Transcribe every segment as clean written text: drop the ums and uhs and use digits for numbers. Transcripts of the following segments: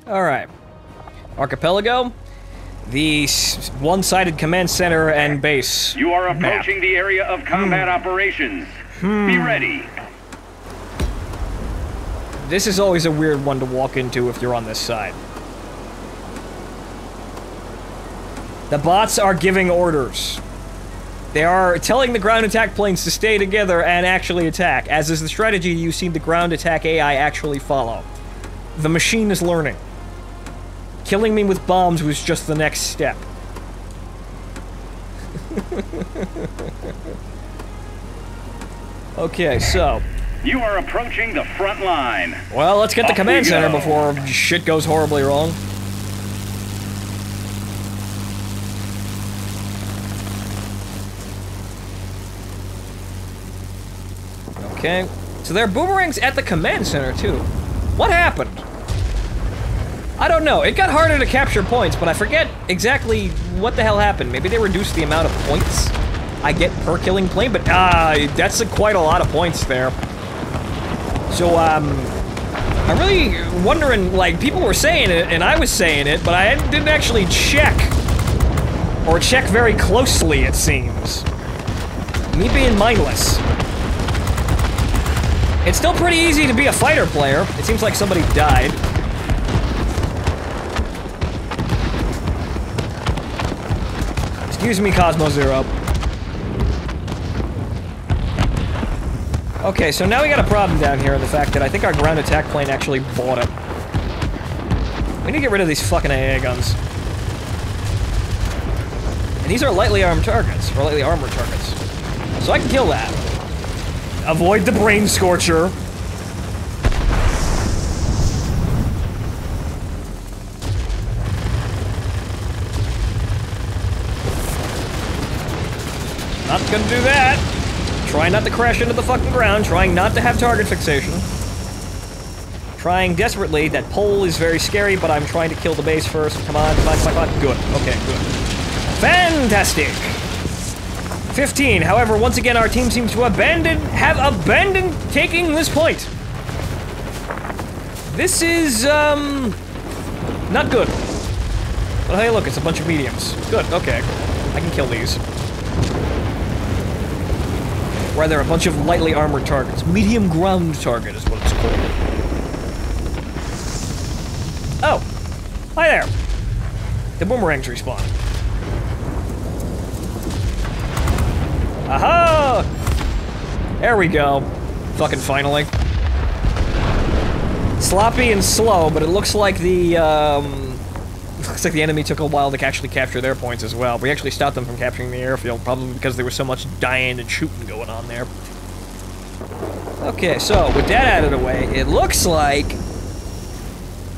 Alright. Archipelago. The one-sided command center and base. You are approaching the area of combat operations. Be ready. This is always a weird one to walk into if you're on this side. The bots are giving orders. They are telling the ground attack planes to stay together and actually attack, as is the strategy you've seen the ground attack AI actually follow. The machine is learning. Killing me with bombs was just the next step. Okay, so... You are approaching the front line. Well, let's get the command center before shit goes horribly wrong. Okay, so there are boomerangs at the command center, too. What happened? I don't know. It got harder to capture points, but I forget exactly what the hell happened. Maybe they reduced the amount of points I get per killing plane, but that's quite a lot of points there. So, I'm really wondering, like, people were saying it, and I was saying it, but I didn't actually check. Or check very closely, it seems. Me being mindless. It's still pretty easy to be a fighter player. It seems like somebody died. Excuse me, Cosmo Zero. Okay, so now we got a problem down here in the fact that I think our ground attack plane actually bought it. We need to get rid of these fucking AA guns. And these are lightly armed targets, or lightly armored targets. So I can kill that. Avoid the brain scorcher. Not gonna do that. Trying not to crash into the fucking ground, trying not to have target fixation. Trying desperately, that pole is very scary, but I'm trying to kill the base first. Come on, come on, come on, come on. Good, okay, good. Fantastic! 15, however, once again, our team seems to have abandoned taking this point. This is, not good. But hey, look, it's a bunch of mediums. Good, okay. I can kill these. Rather, a bunch of lightly armored targets. Medium ground target is what it's called. Oh! Hi there! The boomerangs respawn. Aha! There we go. Fucking finally. Sloppy and slow, but it looks like the, looks like the enemy took a while to actually capture their points as well. We actually stopped them from capturing the airfield, probably because there was so much dying and shooting going on there. Okay, so with that out of the way, it looks like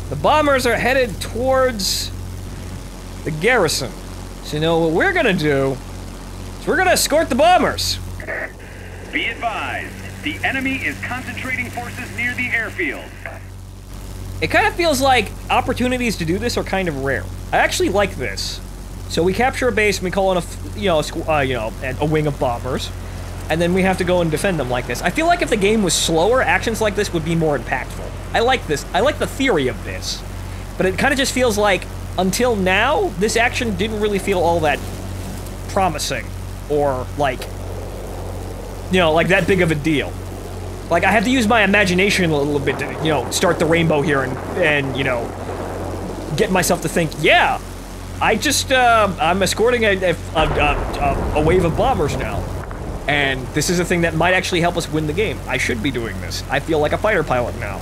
the bombers are headed towards the garrison. So you know what we're gonna do is we're gonna escort the bombers. Be advised, the enemy is concentrating forces near the airfield. It kind of feels like opportunities to do this are kind of rare. I actually like this. So we capture a base and we call in a wing of bombers, and then we have to go and defend them like this. I feel like if the game was slower, actions like this would be more impactful. I like this. I like the theory of this, but it kind of just feels like until now, this action didn't really feel all that promising or like, you know, like that big of a deal. Like, I have to use my imagination a little bit to, you know, start the rainbow here and you know, get myself to think, yeah, I just, I'm escorting a wave of bombers now. And this is a thing that might actually help us win the game. I should be doing this. I feel like a fighter pilot now.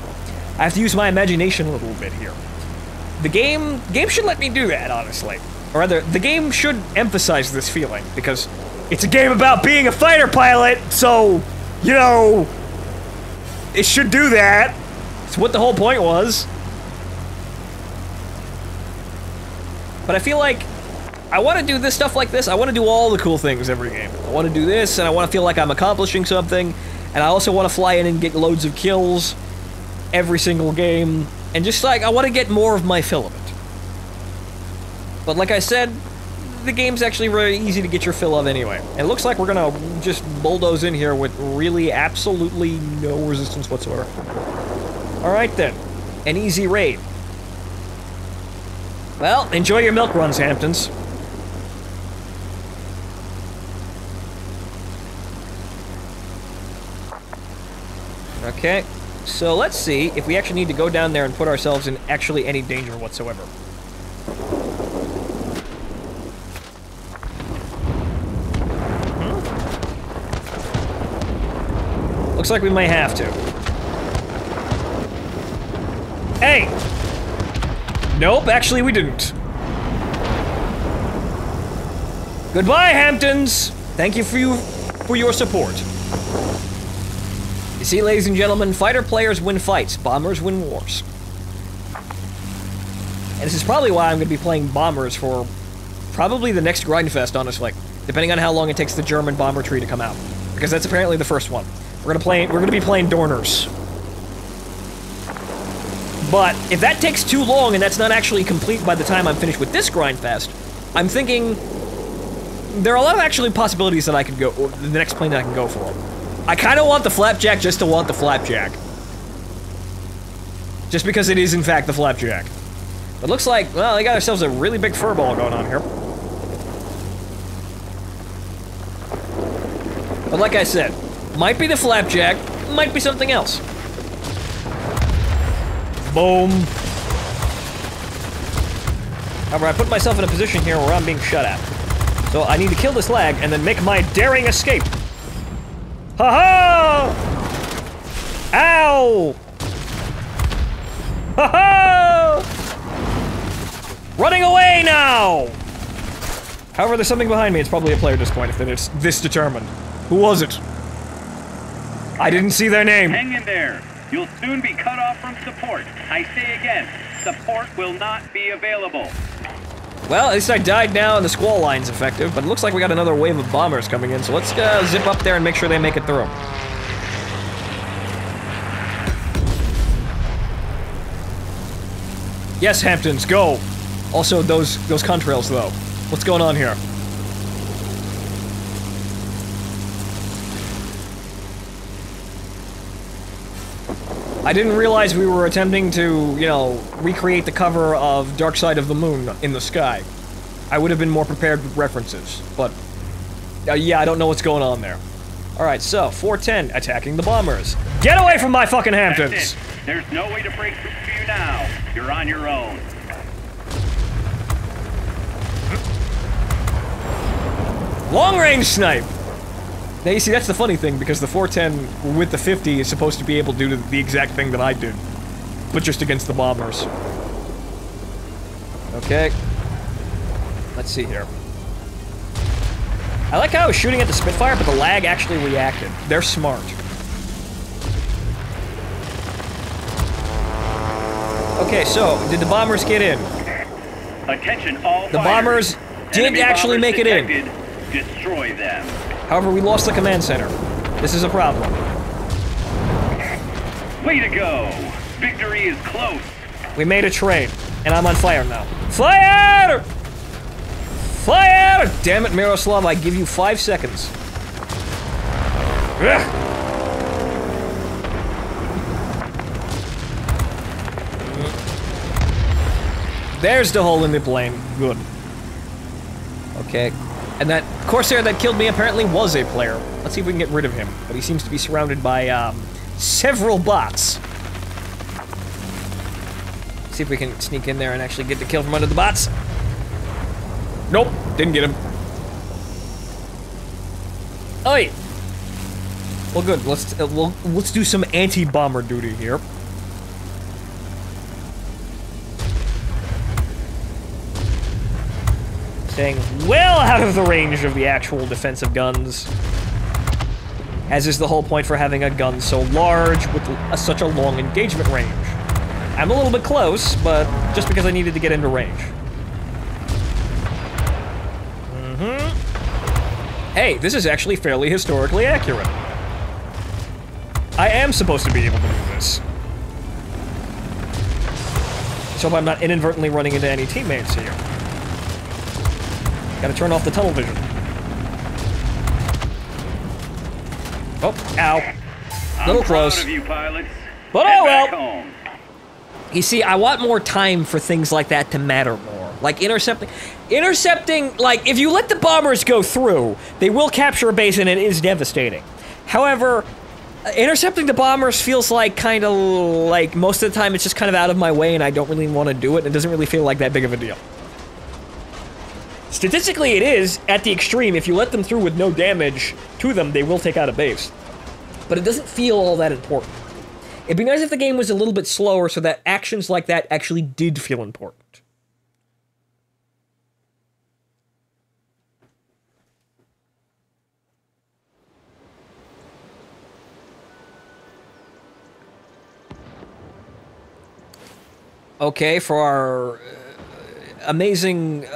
I have to use my imagination a little bit here. The game should let me do that, honestly. Or rather, the game should emphasize this feeling, because it's a game about being a fighter pilot, so, you know, it should do that. It's what the whole point was. But I feel like I want to do this stuff like this. I want to do all the cool things every game. I want to do this, and I want to feel like I'm accomplishing something. And I also want to fly in and get loads of kills every single game. And just like, I want to get more of my fill of it. But like I said, the game's actually really easy to get your fill of anyway. And it looks like we're gonna just bulldoze in here with really absolutely no resistance whatsoever. Alright then, an easy raid. Well, enjoy your milk runs, Hamptons. Okay, so let's see if we actually need to go down there and put ourselves in actually any danger whatsoever. Looks like we may have to. Hey! Nope, actually we didn't. Goodbye, Hamptons! Thank you for your support. You see, ladies and gentlemen, fighter players win fights, bombers win wars. And this is probably why I'm going to be playing bombers for probably the next Grindfest, honestly. Depending on how long it takes the German bomber tree to come out. Because that's apparently the first one. We're gonna be playing Dorners. But if that takes too long and that's not actually complete by the time I'm finished with this Grindfest, I'm thinking there are a lot of actually possibilities that I could go, or the next plane that I can go for. I kind of want the Flapjack just to want the Flapjack. Just because it is in fact the Flapjack. It looks like, well, they got ourselves a really big furball going on here. But like I said, might be the Flapjack, might be something else. Boom. However, I put myself in a position here where I'm being shot at. So I need to kill this lag and then make my daring escape. Ha-ha! Ow! Ha-ha! Running away now! However, there's something behind me. It's probably a player disappoint if it's this determined. Who was it? I didn't see their name. Hang in there. You'll soon be cut off from support. I say again, support will not be available. Well, at least I died now and the squall line's effective, but it looks like we got another wave of bombers coming in, so let's zip up there and make sure they make it through. Yes, Hamptons, go! Also, those contrails, though. What's going on here? I didn't realize we were attempting to, you know, recreate the cover of Dark Side of the Moon in the sky. I would have been more prepared with references, but yeah, I don't know what's going on there. Alright, so, 410, attacking the bombers. Get away from my fucking Hamptons! That's it. There's no way to break through for you now. You're on your own. Long-range snipe! Now, you see, that's the funny thing, because the 410 with the 50 is supposed to be able to do the exact thing that I did, but just against the bombers. Okay. Let's see here. I like how I was shooting at the Spitfire, but the lag actually reacted. They're smart. Okay, so, did the bombers get in? Attention all The bombers did actually make it in. Destroy them. However, we lost the command center. This is a problem. Way to go! Victory is close. We made a trade, and I'm on fire now. Fire! Fire! Damn it, Miroslav, I give you 5 seconds. Ugh. There's the hole in the plane. Good. Okay. And that Corsair that killed me apparently was a player. Let's see if we can get rid of him. But he seems to be surrounded by, several bots. See if we can sneak in there and actually get the kill from under the bots. Nope, didn't get him. Oi! Well, good. Let's do some anti-bomber duty here. Staying well out of the range of the actual defensive guns. As is the whole point for having a gun so large with such a long engagement range. I'm a little bit close, but just because I needed to get into range. Hey, this is actually fairly historically accurate. I am supposed to be able to do this. So I'm not inadvertently running into any teammates here. Gotta turn off the tunnel vision. Oh, ow. Little close. Proud of you, pilots. But Head oh well. back home. You see, I want more time for things like that to matter more. Like, intercepting, like, if you let the bombers go through, they will capture a base and it is devastating. However, intercepting the bombers feels like kind of like most of the time it's just kind of out of my way and I don't really want to do it. It doesn't really feel like that big of a deal. Statistically, it is at the extreme. If you let them through with no damage to them, they will take out a base. But it doesn't feel all that important. It'd be nice if the game was a little bit slower so that actions like that actually did feel important. Okay, for our amazing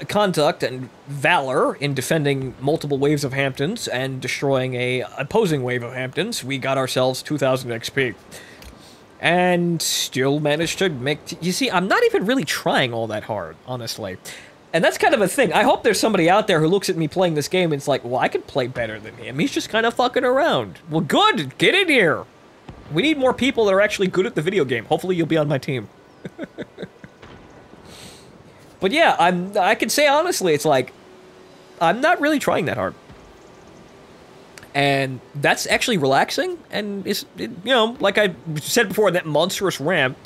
conduct and valor in defending multiple waves of Hamptons and destroying a opposing wave of Hamptons, we got ourselves 2,000 XP. And still managed to make... You see, I'm not even really trying all that hard, honestly. And that's kind of a thing. I hope there's somebody out there who looks at me playing this game and it's like, well, I could play better than him. He's just kind of fucking around. Well, good! Get in here! We need more people that are actually good at the video game. Hopefully you'll be on my team. But yeah, I can say honestly, it's like, I'm not really trying that hard. And that's actually relaxing, and you know, like I said before, that monstrous ramp,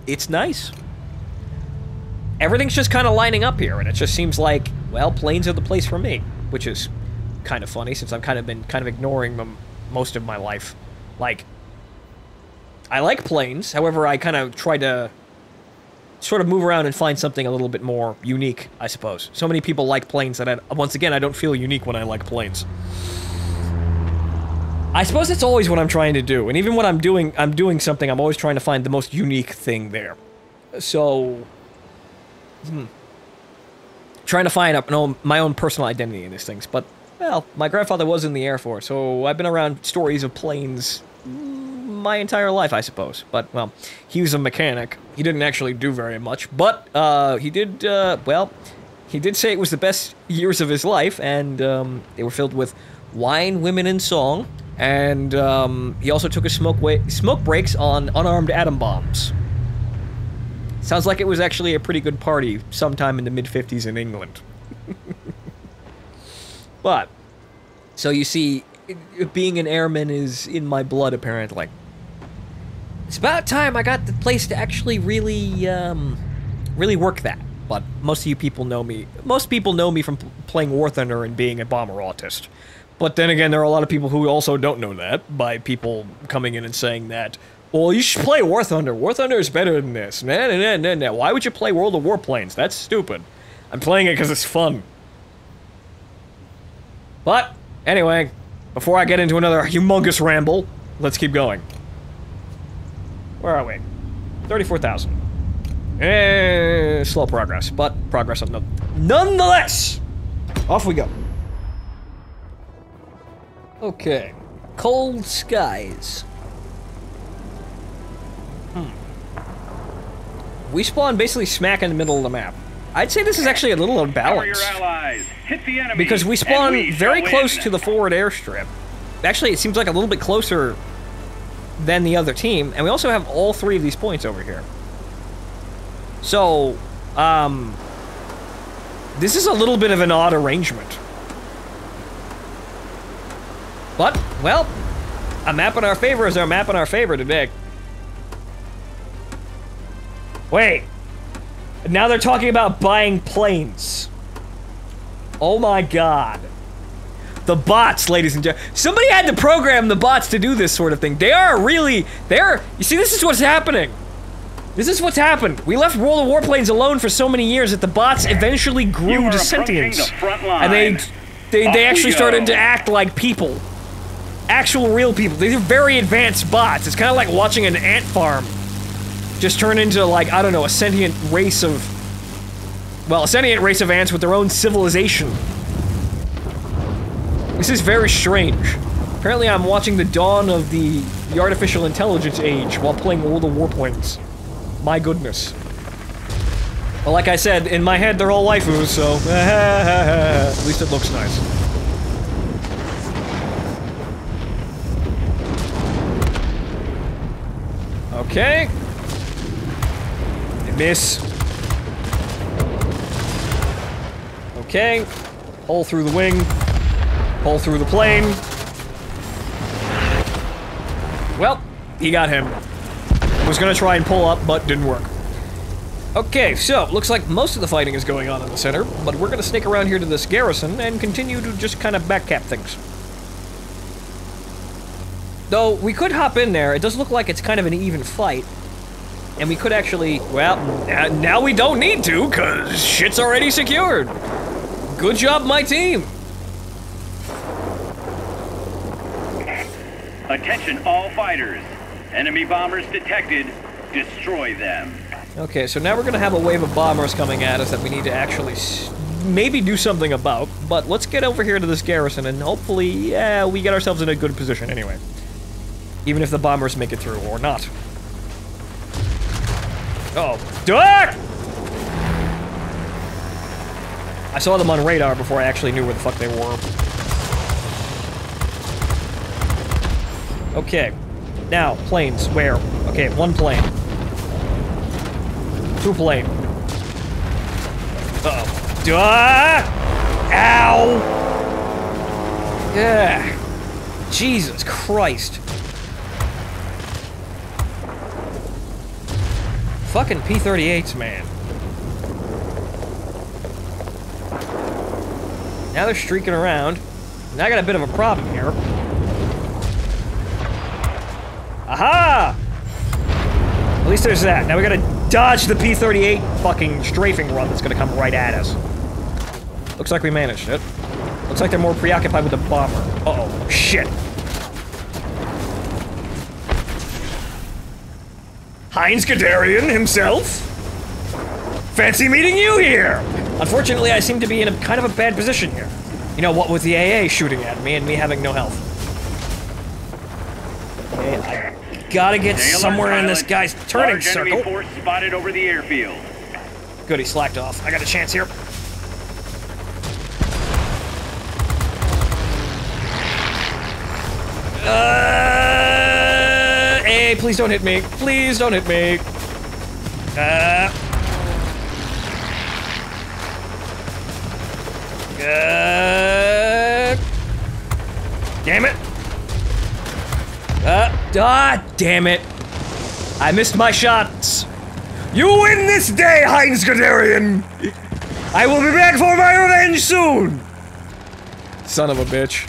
it's nice. Everything's just kind of lining up here, and it just seems like, well, planes are the place for me, which is kind of funny, since I've kind of been ignoring them most of my life. Like, I like planes, however, I kind of try to sort of move around and find something a little bit more unique, I suppose. So many people like planes that, once again, I don't feel unique when I like planes. I suppose that's always what I'm trying to do, and even when I'm doing something, I'm always trying to find the most unique thing there. So... trying to find my own personal identity in these things, but, well, my grandfather was in the Air Force, so I've been around stories of planes my entire life, I suppose. But, well, he was a mechanic. He didn't actually do very much, but he did, well, he did say it was the best years of his life, and they were filled with wine, women, and song, and he also took a smoke breaks on unarmed atom bombs. Sounds like it was actually a pretty good party sometime in the mid-50s in England. But, so you see, being an airman is in my blood, apparently. It's about time I got the place to actually really, really work that. But most of you people know me. Most people know me from playing War Thunder and being a bomber autist. But then again, there are a lot of people who also don't know that, by people coming in and saying that, well, you should play War Thunder. War Thunder is better than this. Nah. Why would you play World of Warplanes? That's stupid. I'm playing it because it's fun. But, anyway, before I get into another humongous ramble, let's keep going. Where are we? 34,000. Slow progress, but progress nonetheless! Off we go. Okay. Cold skies. We spawn basically smack in the middle of the map. I'd say this is actually a little unbalanced. Your allies. Hit the enemy, because we spawn very close to the forward airstrip. Actually, it seems like a little bit closer than the other team, and we also have all three of these points over here. So, this is a little bit of an odd arrangement. But, well, a map in our favor is our map in our favor today. Wait. Now they're talking about buying planes. Oh my god. The bots, ladies and gentlemen. Somebody had to program the bots to do this sort of thing. You see, this is what's happening. This is what's happened. We left World of Warplanes alone for so many years that the bots eventually grew to sentience. And they actually started to act like people. Actual real people. These are very advanced bots. It's kind of like watching an ant farm just turn into, like, I don't know, a sentient race of... Well, a sentient race of ants with their own civilization. This is very strange. Apparently I'm watching the dawn of the artificial intelligence age while playing World of Warplanes. My goodness. Well, like I said, in my head they're all waifus, so... At least it looks nice. Okay. Miss. Okay. Hole through the wing. Hole through the plane. Well, he got him. Was gonna try and pull up, but didn't work. Okay, so, looks like most of the fighting is going on in the center, but we're gonna snake around here to this garrison and continue to just kind of backcap things. Though, we could hop in there. It does look like it's kind of an even fight. And we could actually, well, now we don't need to, because shit's already secured. Good job, my team. Attention all fighters. Enemy bombers detected. Destroy them. Okay, so now we're gonna have a wave of bombers coming at us that we need to actually maybe do something about. But let's get over here to this garrison and hopefully, yeah, we get ourselves in a good position anyway. Even if the bombers make it through or not. Uh-oh. Duck! I saw them on radar before I actually knew where the fuck they were. Okay. Now, planes. Where? Okay, one plane. Two plane. Uh-oh. Duh! Ow! Yeah. Jesus Christ. Fucking P-38s, man. Now they're streaking around. Now I got a bit of a problem here. Aha! At least there's that. Now we gotta dodge the P-38 fucking strafing run that's gonna come right at us. Looks like we managed it. Looks like they're more preoccupied with the bomber. Uh-oh. Shit. Heinz Guderian himself? Fancy meeting you here! Unfortunately, I seem to be in a kind of a bad position here. You know, what with the AA shooting at me and me having no health. Okay, I gotta get somewhere in this guy's turning circle. Enemy force spotted over the airfield. Good, he slacked off. I got a chance here. Hey, please don't hit me. Please don't hit me. Damn it. Damn it. I missed my shots. You win this day, Heinz Guderian. I will be back for my revenge soon. Son of a bitch.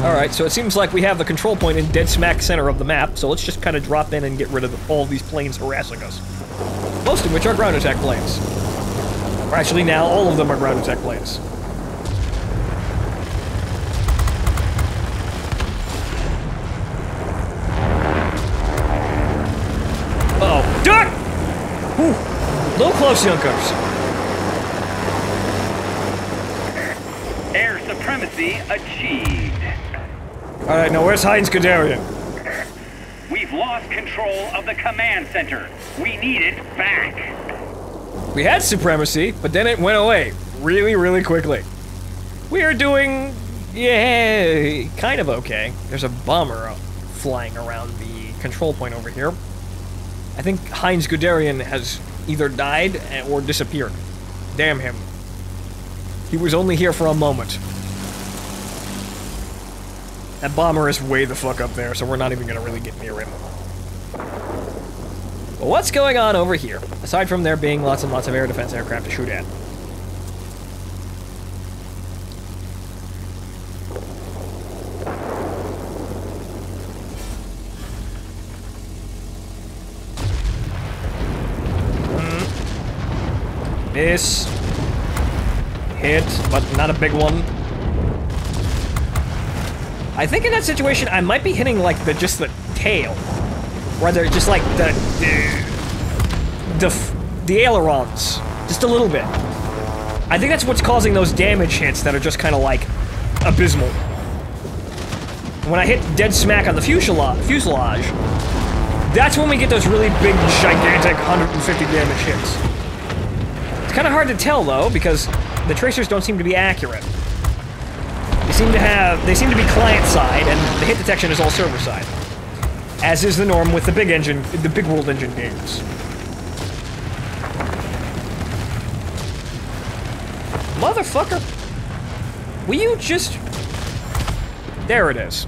Alright, so it seems like we have the control point in dead smack center of the map, so let's just kind of drop in and get rid of all these planes harassing us. Most of which are ground attack planes. Or actually now, all of them are ground attack planes. Uh-oh. Duck! Whew. Little close, Junkers. Air supremacy achieved. Alright, now where's Heinz Guderian? We've lost control of the command center. We need it back. We had supremacy, but then it went away really, really quickly. We are doing, yeah, kind of okay. There's a bomber flying around the control point over here. I think Heinz Guderian has either died or disappeared. Damn him. He was only here for a moment. That bomber is way the fuck up there, so we're not even gonna really get near him. But what's going on over here? Aside from there being lots and lots of air defense aircraft to shoot at. Miss. Hit, but not a big one. I think in that situation, I might be hitting, like, just the tail. Rather, just like the ailerons. Just a little bit. I think that's what's causing those damage hits that are just kind of, like, abysmal. When I hit dead smack on the fuselage, that's when we get those really big, gigantic 150 damage hits. It's kind of hard to tell, though, because the tracers don't seem to be accurate. They seem to be client-side, and the hit detection is all server-side. As is the norm with the big world engine games. Motherfucker! Will you just... There it is.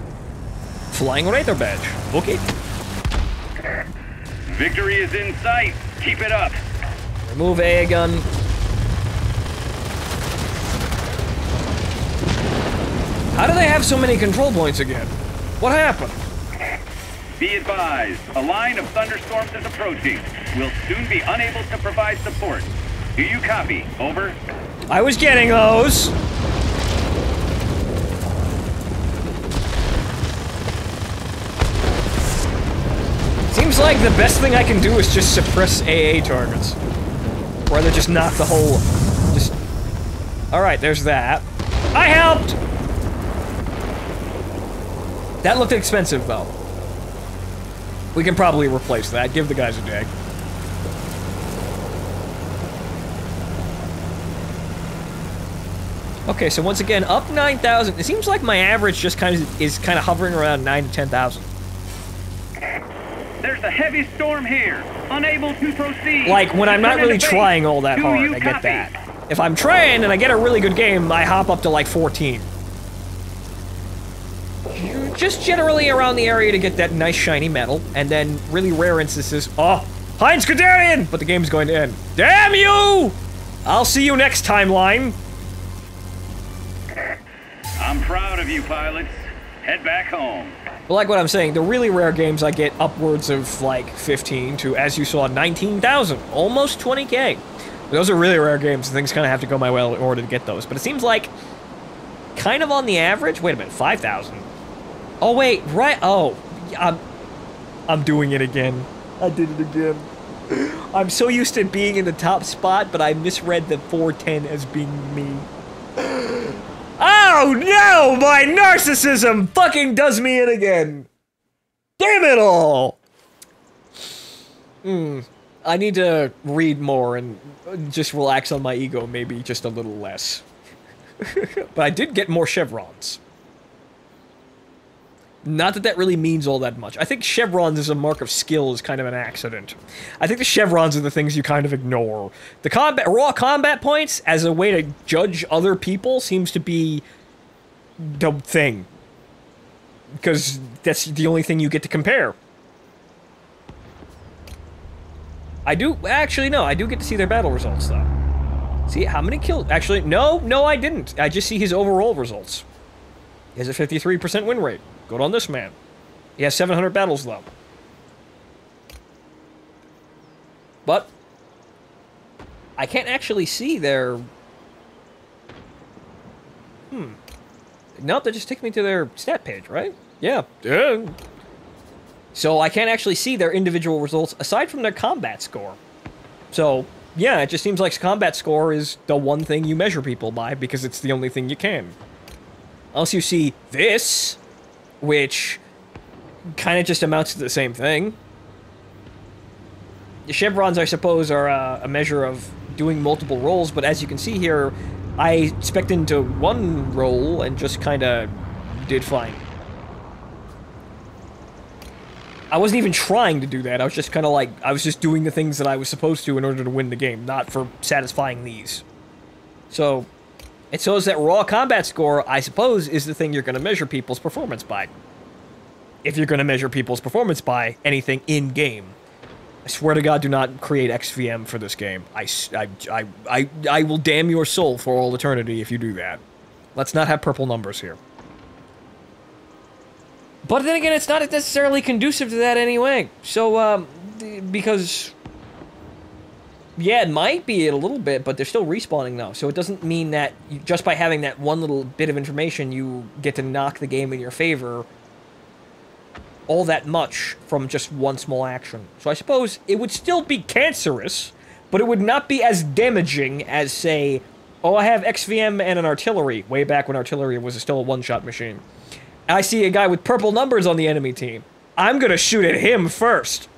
Flying Raider badge. Okay. Victory is in sight. Keep it up. Remove A gun. How do they have so many control points again? What happened? Be advised, a line of thunderstorms is approaching. We'll soon be unable to provide support. Do you copy? Over. I was getting those. Seems like the best thing I can do is just suppress AA targets. Or rather just knock the whole... Just... Alright, there's that. I helped! That looked expensive, though. We can probably replace that. Give the guys a dig. Okay, so once again, up 9,000. It seems like my average just is kind of hovering around 9 to 10,000. There's a heavy storm here. Unable to proceed. Like, when I'm not really trying all that hard, I get that. If I'm trying and I get a really good game, I hop up to like 14. Just generally around the area to get that nice shiny metal, and then really rare instances. Oh, Heinz Guderian! But the game's going to end. Damn you! I'll see you next timeline. I'm proud of you, pilots. Head back home. But like what I'm saying, the really rare games I get upwards of like 15 to, as you saw, 19,000. Almost 20K. Those are really rare games, and things kind of have to go my way in order to get those. But it seems like, kind of on the average, wait a minute, 5,000. Oh wait, right, oh, I'm doing it again. I did it again. I'm so used to being in the top spot, but I misread the 410 as being me. Oh no, my narcissism fucking does me in again. Damn it all. I need to read more and just relax on my ego, maybe just a little less. But I did get more chevrons. Not that that really means all that much. I think chevrons as a mark of skill is kind of an accident. I think the chevrons are the things you kind of ignore. The raw combat points as a way to judge other people seems to be the thing. Because that's the only thing you get to compare. I do get to see their battle results, though. See, how many kills? Actually, no, I didn't. I just see his overall results. He has a 53% win rate. Good on this man. He has 700 battles, though. But I can't actually see their... Nope, that just takes me to their stat page, right? Yeah. So I can't actually see their individual results aside from their combat score. So, yeah, it just seems like combat score is the one thing you measure people by because it's the only thing you can. Unless you see this, which kind of just amounts to the same thing. The chevrons, I suppose, are a measure of doing multiple rolls, but as you can see here, I spec'd into one roll and just kind of did fine. I wasn't even trying to do that, I was just kind of like, I was just doing the things that I was supposed to in order to win the game, not for satisfying these. So, it shows that raw combat score, I suppose, is the thing you're going to measure people's performance by. If you're going to measure people's performance by anything in-game. I swear to God, do not create XVM for this game. I will damn your soul for all eternity if you do that. Let's not have purple numbers here. But then again, it's not necessarily conducive to that anyway. So, because... Yeah, it might be a little bit, but they're still respawning though. So it doesn't mean that just by having that one little bit of information, you get to knock the game in your favor all that much from just one small action. So I suppose it would still be cancerous, but it would not be as damaging as, say, oh, I have XVM and an artillery, way back when artillery was still a one-shot machine. And I see a guy with purple numbers on the enemy team. I'm gonna shoot at him first.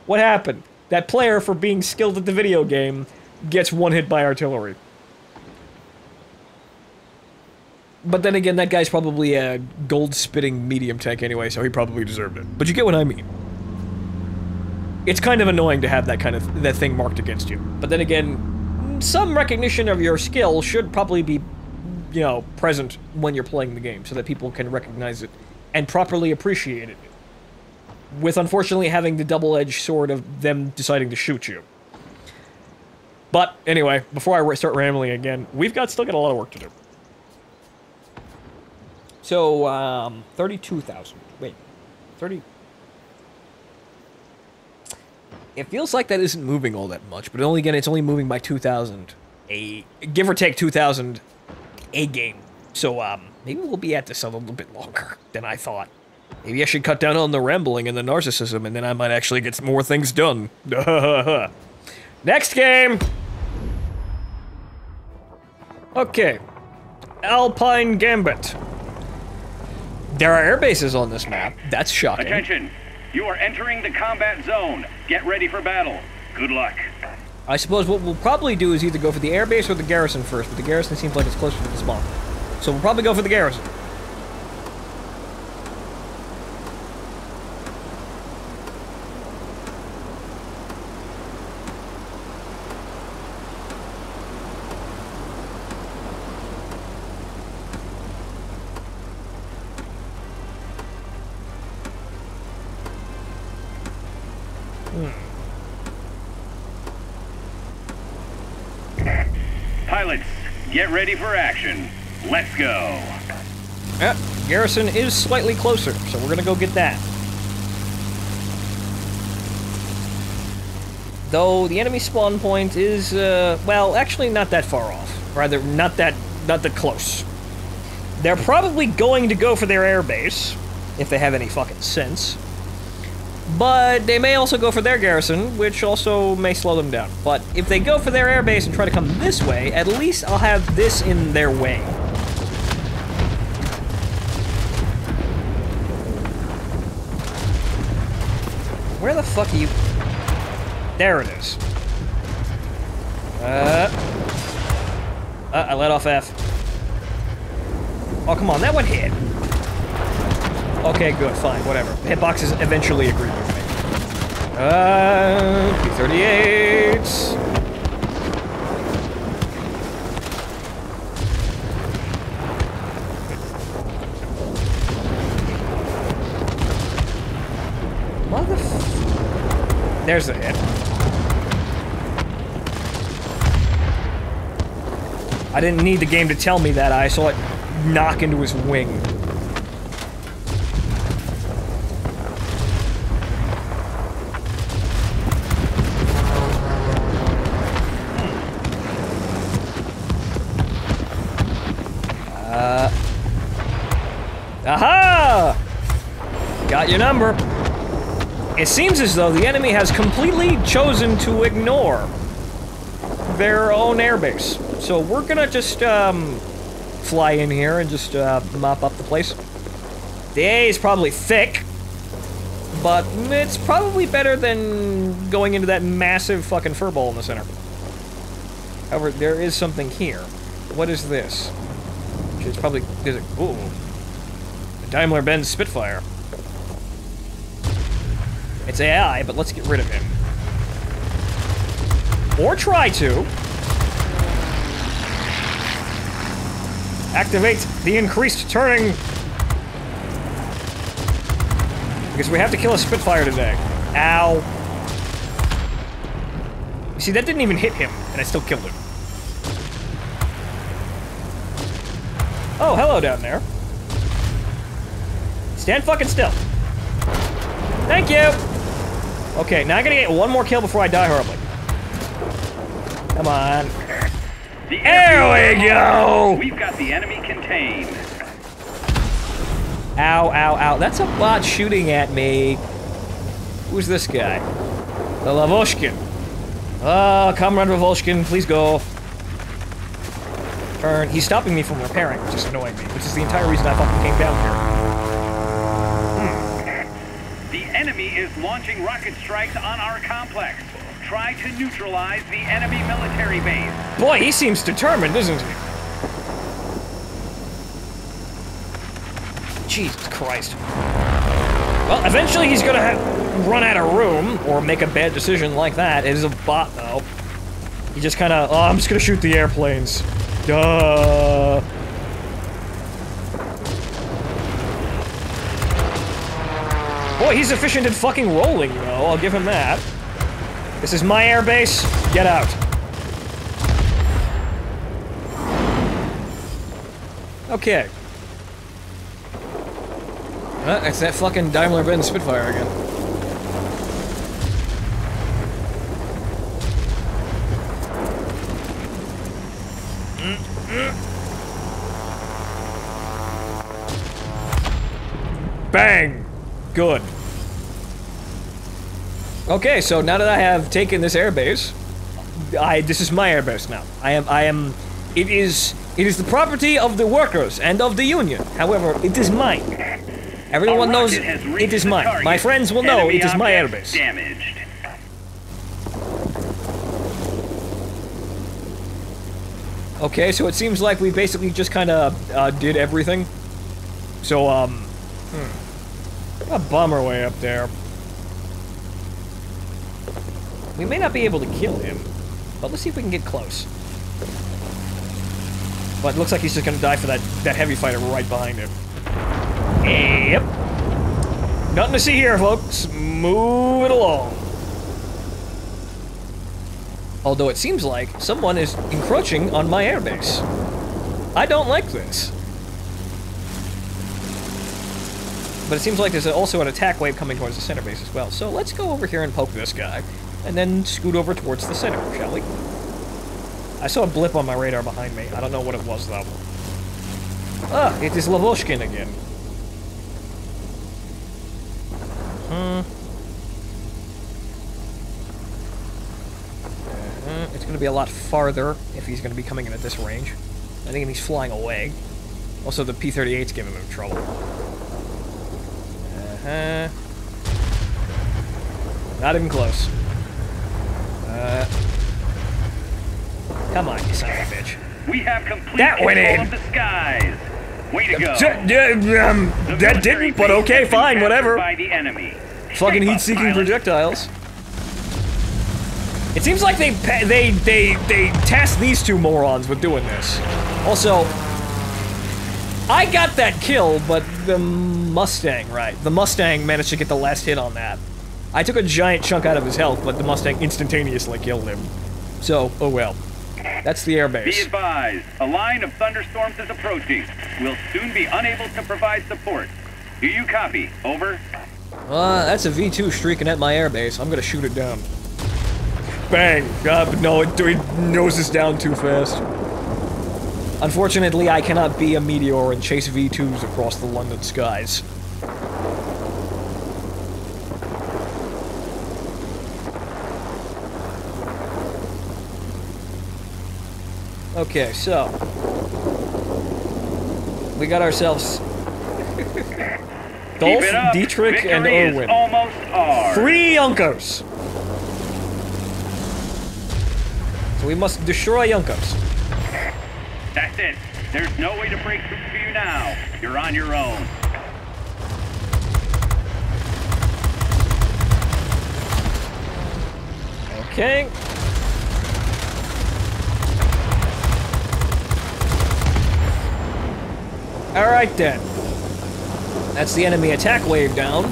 What happened? That player, for being skilled at the video game, gets one hit by artillery. But then again, that guy's probably a gold-spitting medium tank anyway, so he probably deserved it. But you get what I mean. It's kind of annoying to have that thing marked against you. But then again, some recognition of your skill should probably be, you know, present when you're playing the game, so that people can recognize it and properly appreciate it. With, unfortunately, having the double-edged sword of them deciding to shoot you. But, anyway, before I start rambling again, still got a lot of work to do. So, 32,000. Wait, 30... It feels like that isn't moving all that much, but it's only moving by 2,000. Give or take 2,000 a game. So, maybe we'll be at this a little bit longer than I thought. Maybe I should cut down on the rambling and the narcissism, and then I might actually get more things done. Next game! Okay. Alpine Gambit. There are air bases on this map. That's shocking. Attention! You are entering the combat zone. Get ready for battle. Good luck. I suppose what we'll probably do is either go for the airbase or the garrison first, but the garrison seems like it's closer to the spawn. So we'll probably go for the garrison. Pilots, get ready for action. Let's go. Yep, garrison is slightly closer, so we're gonna go get that. Though the enemy spawn point is, well, actually not that far off. Rather, not that close. They're probably going to go for their airbase, if they have any fucking sense. But they may also go for their garrison, which also may slow them down. But if they go for their airbase and try to come this way, at least I'll have this in their way. Where the fuck are you? There it is. I let off F. Oh, come on, that one hit. Okay, good, fine, whatever. Hitboxes eventually agreed with me. P-38s. There's the hit. I didn't need the game to tell me that. I saw it knock into his wing. Aha! Got your number. It seems as though the enemy has completely chosen to ignore their own airbase. So we're gonna just, fly in here and just, mop up the place. The A is probably thick, but it's probably better than going into that massive fucking furball in the center. However, there is something here. What is this? It's probably, ooh. Daimler-Benz Spitfire. It's AI, but let's get rid of him. Or try to. Activate the increased turning. Because we have to kill a Spitfire today. Ow. You see, that didn't even hit him, and I still killed him. Oh, hello down there. Stand fucking still. Thank you! Okay, now I gotta get one more kill before I die horribly. Come on. There we go! We've got the enemy contained. Ow, ow, ow. That's a bot shooting at me. Who's this guy? The Lavoshkin. Oh, Comrade Lavoshkin, please go. Turn. He's stopping me from repairing, which is annoying me, which is the entire reason I fucking came down here. The enemy is launching rocket strikes on our complex. Try to neutralize the enemy military base. Boy, he seems determined, doesn't he? Jesus Christ. Well, eventually he's gonna run out of room, or make a bad decision like that. It is a bot, though. He just kinda, oh, I'm just gonna shoot the airplanes. Duh. Boy, he's efficient at fucking rolling, though. I'll give him that. This is my airbase. Get out. Okay. It's that fucking Daimler-Benz Spitfire again. Bang! Good. Okay, so now that I have taken this airbase, this is my airbase now. It is the property of the workers and of the union. However, it is mine. Everyone knows it is mine. My friends will know it is my airbase. Damaged. Okay, so it seems like we basically just kind of did everything. So, a bomber way up there. We may not be able to kill him, but let's see if we can get close. But it looks like he's just gonna die for that heavy fighter right behind him. Yep. Nothing to see here, folks. Move it along. Although it seems like someone is encroaching on my airbase. I don't like this. But it seems like there's also an attack wave coming towards the center base as well. So let's go over here and poke this guy, and then scoot over towards the center, shall we? I saw a blip on my radar behind me. I don't know what it was, though. Ah, it is Lavoshkin again. It's going to be a lot farther if he's going to be coming in at this range. I think he's flying away. Also, the P-38's giving him trouble. Not even close. Come on, you son of a bitch. We have complete control of the skies. Way to go. That didn't, but okay, fine, whatever. By the enemy. Fucking heat-seeking projectiles. It seems like they tasked these two morons with doing this. Also, I got that kill, but the Mustang, right? The Mustang managed to get the last hit on that. I took a giant chunk out of his health, but the Mustang instantaneously killed him. So, oh well. That's the airbase. Be advised, a line of thunderstorms is approaching. We'll soon be unable to provide support. Do you copy? Over. That's a V2 streaking at my airbase. I'm gonna shoot it down. Bang! God, no, it noses down too fast. Unfortunately, I cannot be a meteor and chase V2s across the London skies. Okay, so we got ourselves Dolph, Dietrich, and Erwin. 3 Junkers. So we must destroy Junkers. That's it. There's no way to break through for you now. You're on your own. Okay. Alright then. That's the enemy attack wave down.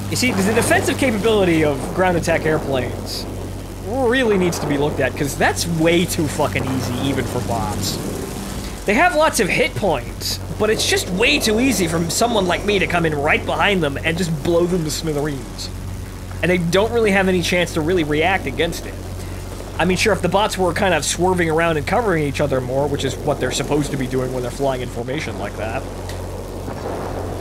You see, the defensive capability of ground attack airplanes really needs to be looked at, because that's way too fucking easy, even for bots. They have lots of hit points, but it's just way too easy for someone like me to come in right behind them and just blow them to smithereens. And they don't really have any chance to really react against it. I mean, sure, if the bots were kind of swerving around and covering each other more, which is what they're supposed to be doing when they're flying in formation like that,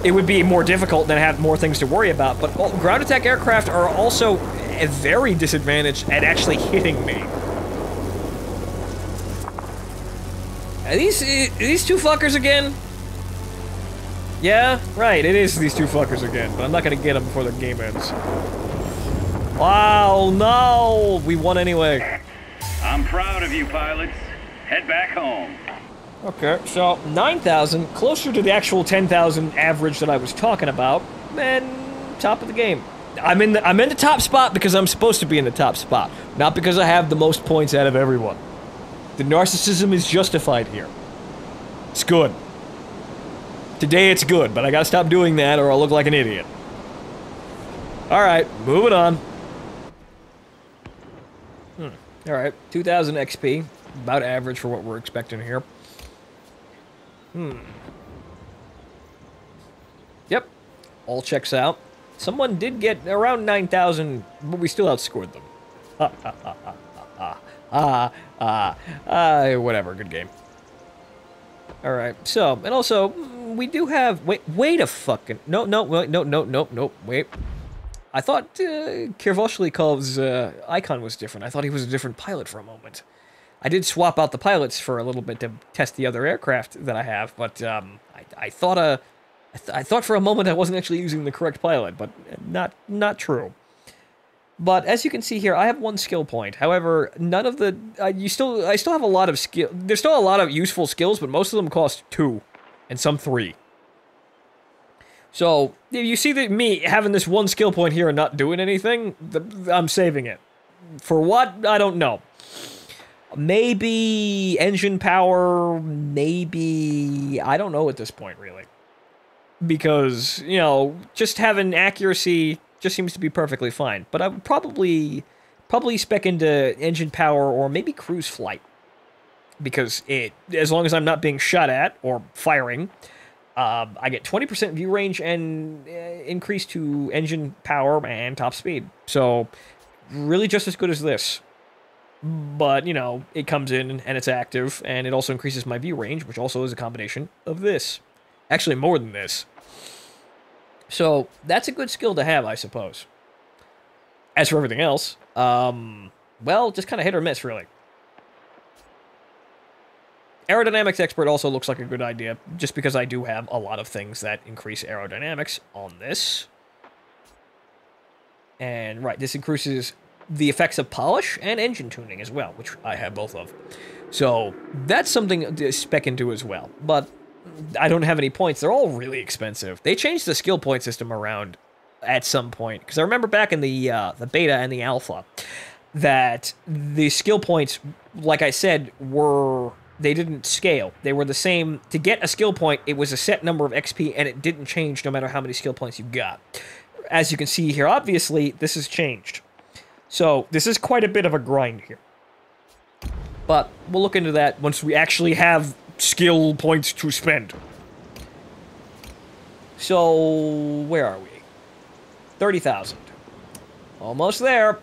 it would be more difficult and have more things to worry about. But ground attack aircraft are also very disadvantaged at actually hitting me. Are these two fuckers again? Yeah, right, it is these two fuckers again, but I'm not gonna get them before the game ends. Wow, no! We won anyway. I'm proud of you, pilots. Head back home. Okay, so 9,000, closer to the actual 10,000 average that I was talking about, and top of the game. I'm in the top spot because I'm supposed to be in the top spot, not because I have the most points out of everyone. The narcissism is justified here. It's good. Today it's good, but I gotta stop doing that or I'll look like an idiot. Alright, moving on. Alright, 2,000 XP, about average for what we're expecting here. Yep, all checks out. Someone did get around 9,000, but we still outscored them. Whatever, good game. Alright, so, and also, we do have, wait a fucking, no, wait. I thought, Kirvoshlikov's, icon was different. I thought he was a different pilot for a moment. I did swap out the pilots for a little bit to test the other aircraft that I have, but, I thought for a moment I wasn't actually using the correct pilot, but not true. But as you can see here, I have 1 skill point. However, none of the I still have a lot of skill. There's still a lot of useful skills, but most of them cost 2, and some 3. So if you see that me having this 1 skill point here and not doing anything, I'm saving it. For what? I don't know. Maybe engine power. Maybe I don't know at this point really. Because, you know, just having accuracy just seems to be perfectly fine. But I would probably spec into engine power or maybe cruise flight. Because as long as I'm not being shot at or firing, I get 20% view range and increase to engine power and top speed. So, really just as good as this. But, you know, it comes in and it's active, and it also increases my view range, which also is a combination of this. Actually, more than this. So, that's a good skill to have, I suppose. As for everything else, well, just kind of hit or miss, really. Aerodynamics expert also looks like a good idea, just because I do have a lot of things that increase aerodynamics on this. And, right, this increases the effects of polish and engine tuning as well, which I have both of. So, that's something to spec into as well. But I don't have any points. They're all really expensive. They changed the skill point system around at some point, because I remember back in the beta and the alpha that the skill points, like I said, they didn't scale. They were the same. To get a skill point, it was a set number of XP, and it didn't change no matter how many skill points you got. As you can see here, obviously, this has changed. So, this is quite a bit of a grind here. But we'll look into that once we actually have skill points to spend. So, where are we? 30,000. Almost there.